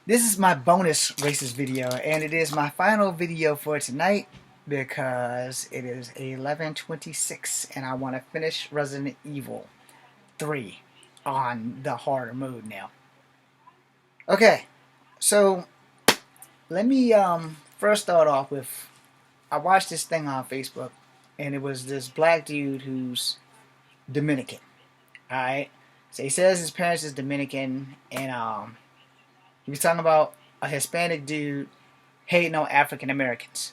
This is my bonus racist video, and it is my final video for tonight because it is 11:26, and I want to finish Resident Evil 3 on the harder mode now. Okay, so let me first start off with I watched this thing on Facebook, and it was this black dude who's Dominican. All right, so he says his parents is Dominican, and he was talking about a Hispanic dude hating on African Americans.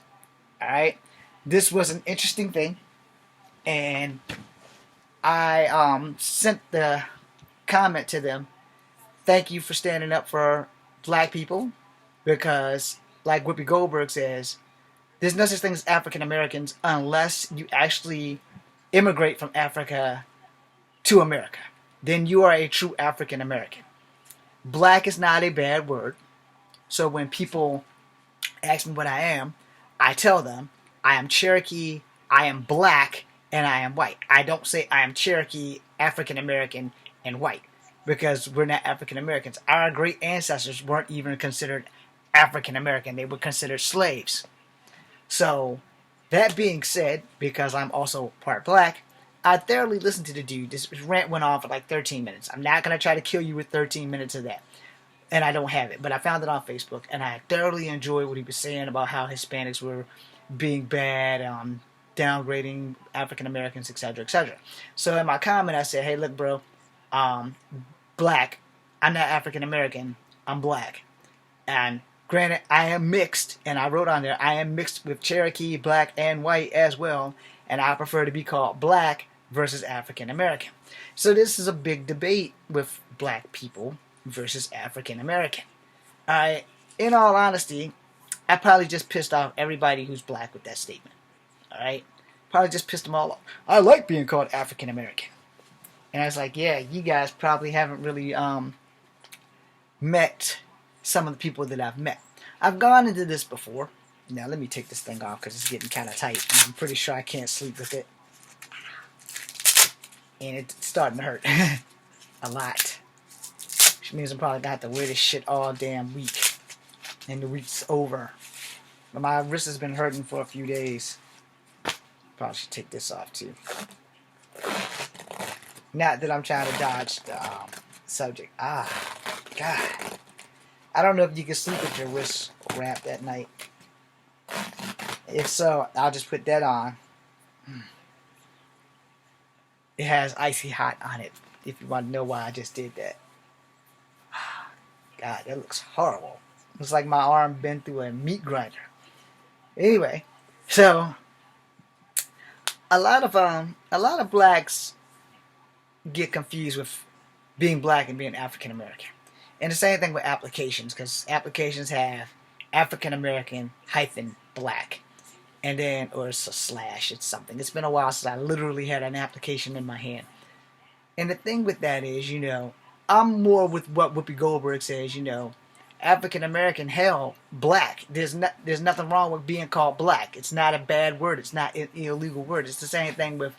Alright? This was an interesting thing, and I sent the comment to them. Thank you for standing up for black people, because, like Whoopi Goldberg says, there's no such thing as African Americans unless you actually immigrate from Africa to America. Then you are a true African American. Black is not a bad word. So when people ask me what I am, I tell them I am Cherokee, I am black, and I am white. I don't say I am Cherokee, African American, and white, because we're not African Americans. Our great ancestors weren't even considered African American. They were considered slaves. So, that being said, because I'm also part black, I thoroughly listened to the dude. This rant went on for like 13 minutes. I'm not going to try to kill you with 13 minutes of that. And I don't have it, but I found it on Facebook, and I thoroughly enjoyed what he was saying about how Hispanics were being bad, downgrading African Americans, etc., etc. So in my comment, I said, "Hey, look, bro, um, black. I'm not African American. I'm black. And granted, I am mixed, and I wrote on there, I am mixed with Cherokee, black, and white as well, and I prefer to be called black versus African American." So this is a big debate with black people versus African American. In all honesty, I probably just pissed off everybody who's black with that statement. Alright? Probably just pissed them all off. I like being called African American. And I was like, yeah, you guys probably haven't really met some of the people that I've met. I've gone into this before. Now let me take this thing off because it's getting kind of tight, and I'm pretty sure I can't sleep with it. And it's starting to hurt a lot. Which means I'm probably gonna have to wear this shit all damn week. And the week's over. But my wrist has been hurting for a few days. Probably should take this off too. Not that I'm trying to dodge the subject. God. I don't know if you can sleep with your wrist wrapped at night. If so, I'll just put that on. It has icy hot on it, if you want to know why I just did that. God, that looks horrible. Looks like my arm been through a meat grinder. Anyway, so a lot of blacks get confused with being black and being African American. And the same thing with applications, because applications have African American hyphen black. And then, or it's a slash, it's something. It's been a while since I literally had an application in my hand. And the thing with that is, I'm more with what Whoopi Goldberg says, African American, hell, black. There's nothing wrong with being called black. It's not a bad word. It's not an illegal word. It's the same thing with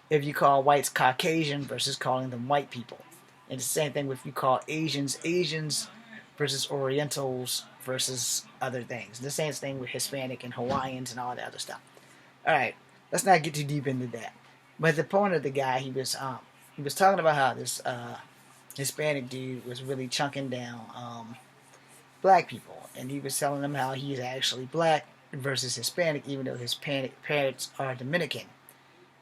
if you call whites Caucasian versus calling them white people. And it's the same thing with if you call Asians versus Orientals versus other things. The same thing with Hispanic and Hawaiians and all that other stuff. Alright, let's not get too deep into that. But the point of the guy, he was talking about how this Hispanic dude was really chunking down black people. And he was telling them how he's actually black versus Hispanic, even though his parents are Dominican.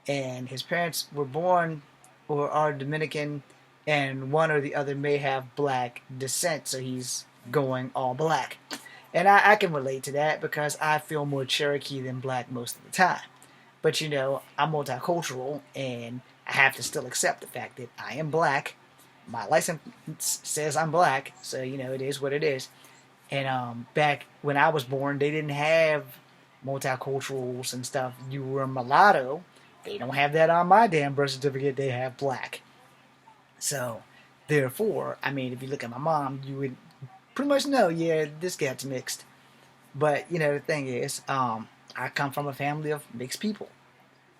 And his parents were born or are Dominican, and one or the other may have black descent, so he's going all black. And I can relate to that because I feel more Cherokee than black most of the time. But I'm multicultural, and I have to still accept the fact that I am black. My license says I'm black, so it is what it is. And back when I was born, they didn't have multiculturals and stuff. You were a mulatto. They don't have that on my damn birth certificate. They have black. So, therefore, if you look at my mom, you would pretty much know, yeah, this gets mixed. But, the thing is, I come from a family of mixed people.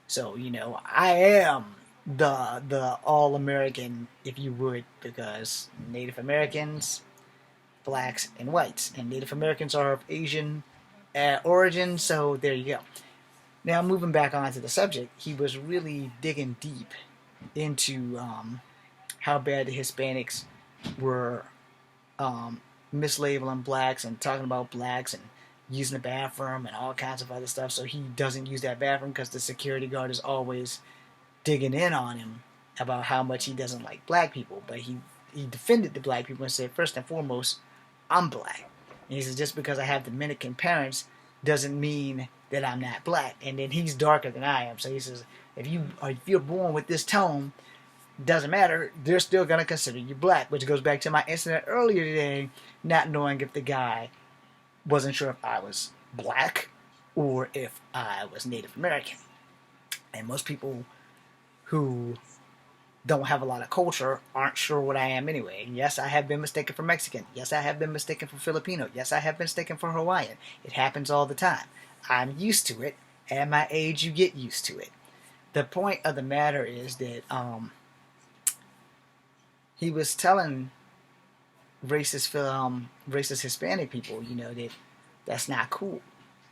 So, I am the all-American, if you would, because Native Americans, blacks and whites, and Native Americans are of Asian origin. So there you go. Now moving back onto the subject, he was really digging deep into how bad the Hispanics were um, mislabeling blacks and talking about blacks and using the bathroom and all kinds of other stuff. So he doesn't use that bathroom because the security guard is always digging in on him about how much he doesn't like black people. But he defended the black people and said, first and foremost, I'm black. And he says, just because I have Dominican parents doesn't mean that I'm not black. And then he's darker than I am. So he says, if you're born with this tone, doesn't matter, they're still going to consider you black, which goes back to my incident earlier today, not knowing if the guy wasn't sure if I was black or if I was Native American. And most people who don't have a lot of culture aren't sure what I am anyway. Yes, I have been mistaken for Mexican. Yes, I have been mistaken for Filipino. Yes, I have been mistaken for Hawaiian. It happens all the time. I'm used to it. At my age, you get used to it. The point of the matter is that he was telling racist Hispanic people, that that's not cool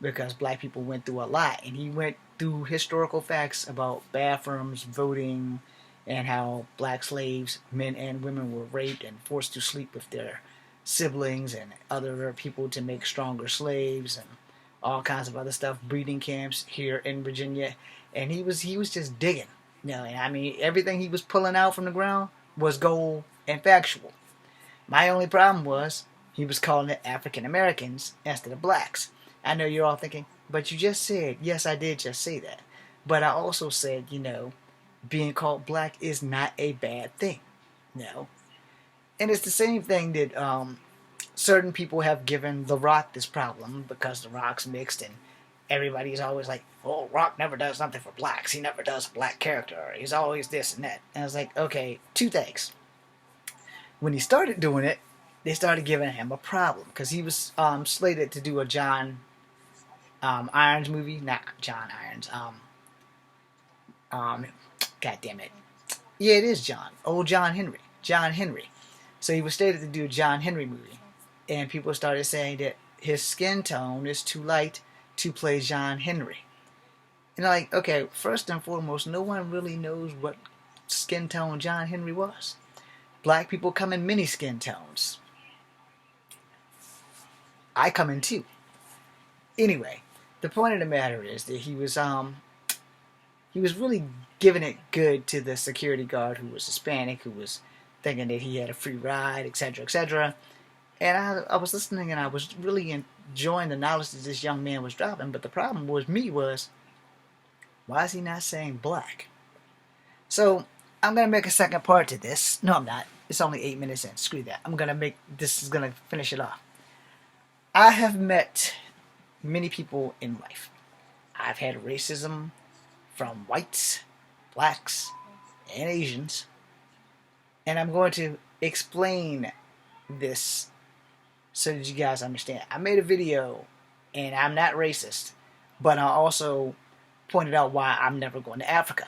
because black people went through a lot, and he went through historical facts about bathrooms, voting, and how black slaves, men and women, were raped and forced to sleep with their siblings and other people to make stronger slaves, and all kinds of other stuff, breeding camps here in Virginia, and he was just digging, and I mean everything he was pulling out from the ground was gold and factual. My only problem was he was calling it African Americans instead of blacks. I know you're all thinking, but you just said, yes, I did just say that. But I also said, being called black is not a bad thing. No. And it's the same thing that certain people have given The Rock this problem because The Rock's mixed and everybody's always like, oh, Rock never does something for blacks. He never does a black character. He's always this and that. And I was like, okay, two things. When he started doing it, they started giving him a problem because he was slated to do a John Irons movie. Not John Irons. God damn it. Yeah, it is John. Old John Henry. John Henry. So he was slated to do a John Henry movie. And people started saying that his skin tone is too light to play John Henry. And I'm like, okay, first and foremost, no one really knows what skin tone John Henry was. Black people come in many skin tones. I come in two. Anyway, the point of the matter is that he was really giving it good to the security guard who was Hispanic, who was thinking that he had a free ride, etc., etc. And I was listening and I was really enjoying the knowledge that this young man was dropping. But the problem was why is he not saying black? So I'm going to make a second part to this. No, I'm not. It's only 8 minutes in. Screw that. This is going to finish it off. I have met many people in life. I've had racism from whites, blacks, and Asians. And I'm going to explain this so that you guys understand. I made a video, and I'm not racist, but I also pointed out why I'm never going to Africa.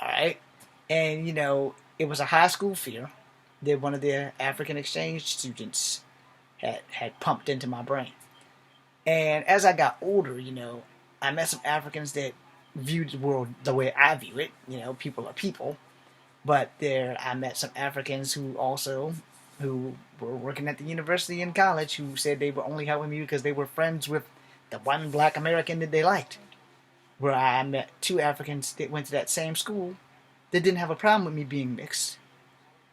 Alright? And, it was a high school fear that one of the African exchange students had pumped into my brain. And as I got older, I met some Africans that viewed the world the way I view it. People are people. But I met some Africans who were working at the university and college who said they were only helping me because they were friends with the one black American that they liked. Where I met two Africans that went to that same school that didn't have a problem with me being mixed.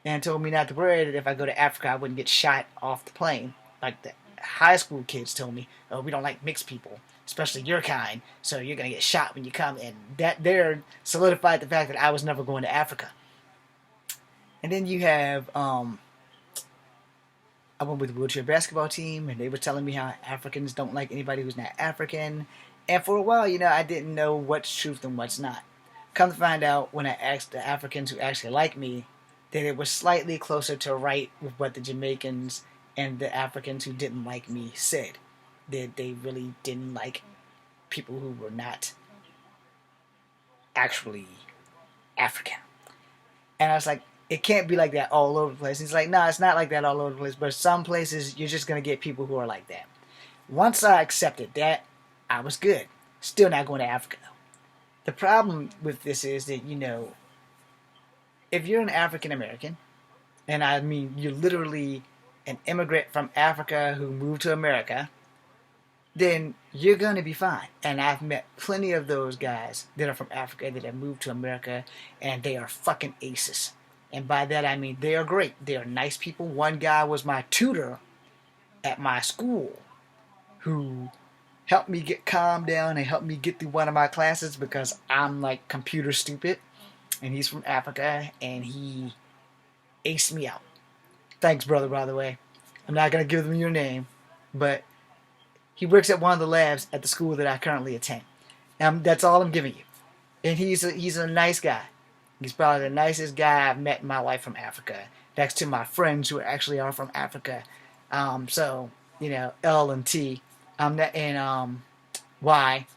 And told me not to worry that if I go to Africa I wouldn't get shot off the plane. Like the high school kids told me, oh, we don't like mixed people, especially your kind, so you're going to get shot when you come. And that there solidified the fact that I was never going to Africa. And then you have, I went with the wheelchair basketball team, and they were telling me how Africans don't like anybody who's not African. And for a while, I didn't know what's truth and what's not. Come to find out when I asked the Africans who actually like me, that it was slightly closer to right with what the Jamaicans and the Africans who didn't like me said. That they really didn't like people who were not actually African. And I was like, it can't be like that all over the place. He's like, no, it's not like that all over the place. But some places, you're just going to get people who are like that. Once I accepted that, I was good. Still not going to Africa. The problem with this is that, if you're an African American, and I mean, you're literally an immigrant from Africa who moved to America, then you're going to be fine. And I've met plenty of those guys that are from Africa that have moved to America, and they are fucking aces. And by that I mean they are great. They are nice people. One guy was my tutor at my school who helped me get calmed down and helped me get through one of my classes because I'm like computer stupid. And he's from Africa, and he aced me out. Thanks, brother, by the way. I'm not going to give them your name, but he works at one of the labs at the school that I currently attend. And that's all I'm giving you. And he's a nice guy. He's probably the nicest guy I've met in my life from Africa, next to my friends who actually are from Africa. So, L and T, and Y.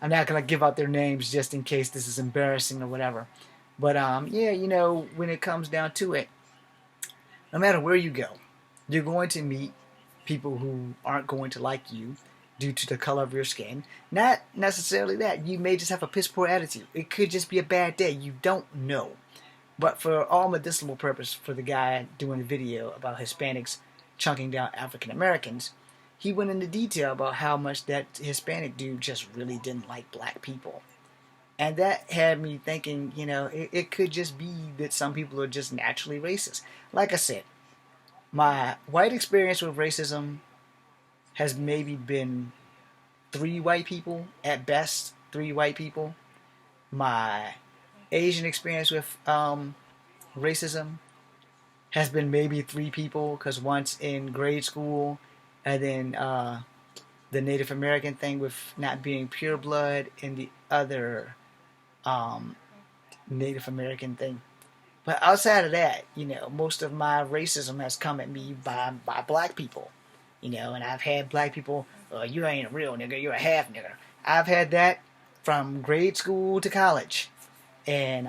I'm not going to give out their names just in case this is embarrassing or whatever. But, when it comes down to it, no matter where you go, you're going to meet people who aren't going to like you due to the color of your skin. Not necessarily that. You may just have a piss poor attitude. It could just be a bad day. You don't know. But for all medicinal purpose, for the guy doing the video about Hispanics chunking down African Americans, he went into detail about how much that Hispanic dude just really didn't like black people. And that had me thinking, it could just be that some people are just naturally racist. Like I said, my white experience with racism has maybe been 3 white people, at best, 3 white people. My Asian experience with racism has been maybe 3 people, because once in grade school, and then the Native American thing with not being pure blood, and the other Native American thing. But outside of that, most of my racism has come at me by black people. And I've had black people, you ain't a real nigga, you're a half nigger. I've had that from grade school to college. And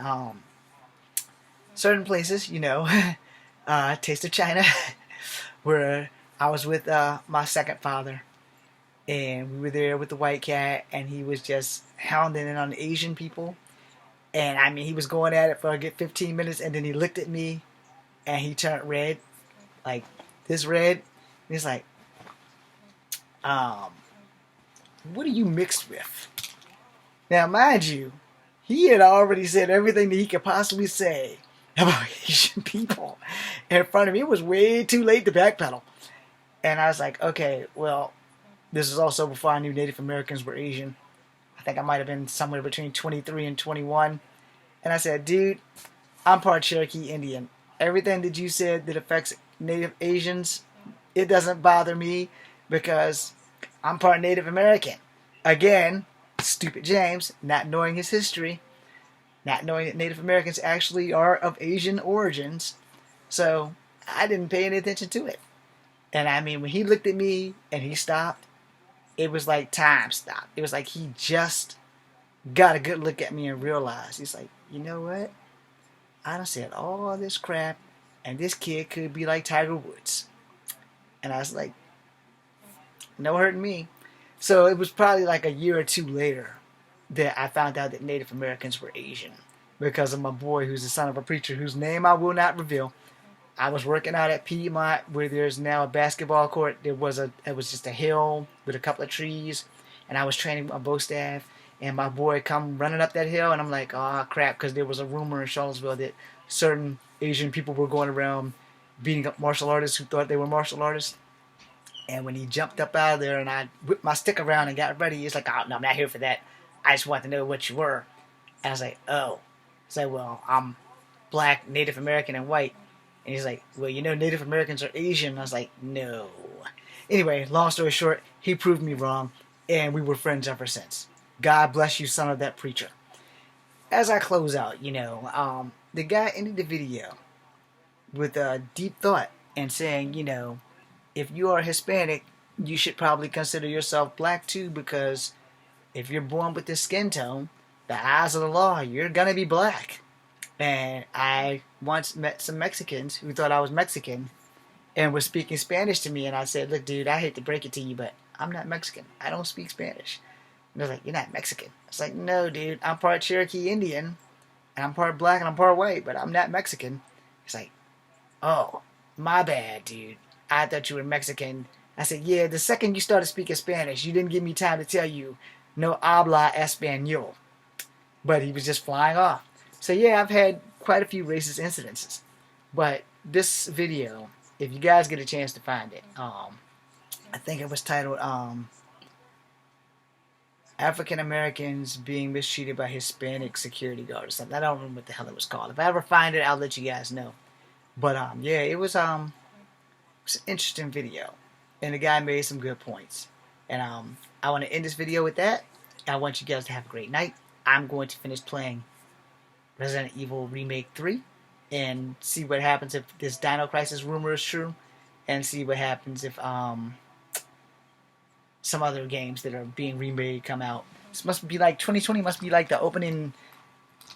certain places, Taste of China, where I was with my second father. And we were there with the white cat, and he was just hounding it on Asian people. And I mean, he was going at it for a good 15 minutes, and then he looked at me, and he turned red, like this red. And he's like, what are you mixed with? Now, mind you, he had already said everything that he could possibly say about Asian people in front of me. It was way too late to backpedal. And I was like, okay, well, this is also before I knew Native Americans were Asian. I think I might have been somewhere between 23 and 21. And I said, dude, I'm part Cherokee Indian. Everything that you said that affects Native Asians, it doesn't bother me because I'm part Native American. Again, stupid James, not knowing his history, not knowing that Native Americans actually are of Asian origins. So I didn't pay any attention to it. And I mean, when he looked at me and he stopped, it was like time stopped. It was like he just got a good look at me and realized. He's like, you know what? I done said all this crap, and this kid could be like Tiger Woods. And I was like, no hurting me. So it was probably like a year or 2 later that I found out that Native Americans were Asian because of my boy who's the son of a preacher whose name I will not reveal. I was working out at Piedmont where there's now a basketball court. It was just a hill with a couple of trees, and I was training my bow staff, and my boy come running up that hill, and I'm like, oh crap, because there was a rumor in Charlottesville that certain Asian people were going around beating up martial artists who thought they were martial artists. And when he jumped up out of there and I whipped my stick around and got ready, he's like, oh no, I'm not here for that. I just want to know what you were. And I was like, oh. He's like, well, I'm black, Native American, and white. And he's like, well, Native Americans are Asian. And I was like, no. Anyway, long story short, he proved me wrong, and we were friends ever since. God bless you, son of that preacher. As I close out, the guy ended the video with a deep thought and saying, if you are Hispanic, you should probably consider yourself black too, because if you're born with this skin tone, the eyes of the law, you're going to be black. And I once met some Mexicans who thought I was Mexican and was speaking Spanish to me, and I said, "Look, dude, I hate to break it to you, but I'm not Mexican. I don't speak Spanish." And they're like, "You're not Mexican." I was like, "No, dude, I'm part Cherokee Indian, and I'm part black and I'm part white, but I'm not Mexican." He's like, "Oh, my bad, dude. I thought you were Mexican." I said, "Yeah, the second you started speaking Spanish, you didn't give me time to tell you no habla español." But he was just flying off. So yeah, I've had quite a few racist incidences. But this video, if you guys get a chance to find it, I think it was titled African Americans being mistreated by Hispanic security guard or something. I don't remember what the hell it was called. If I ever find it, I'll let you guys know. But yeah, it was an interesting video, and the guy made some good points. And I want to end this video with that. I want you guys to have a great night. I'm going to finish playing Resident Evil Remake 3 and see what happens if this Dino Crisis rumor is true, and see what happens if some other games that are being remade come out. This must be like 2020 must be like the opening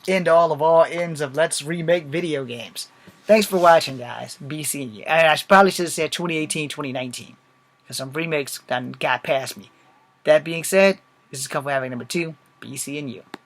end all ends of let's remake video games. Thanks for watching, guys. Be seeing you. And I probably should have said 2018, 2019, because some remakes done got past me. That being said, this is Comfort Havoc number 2. Be seeing you.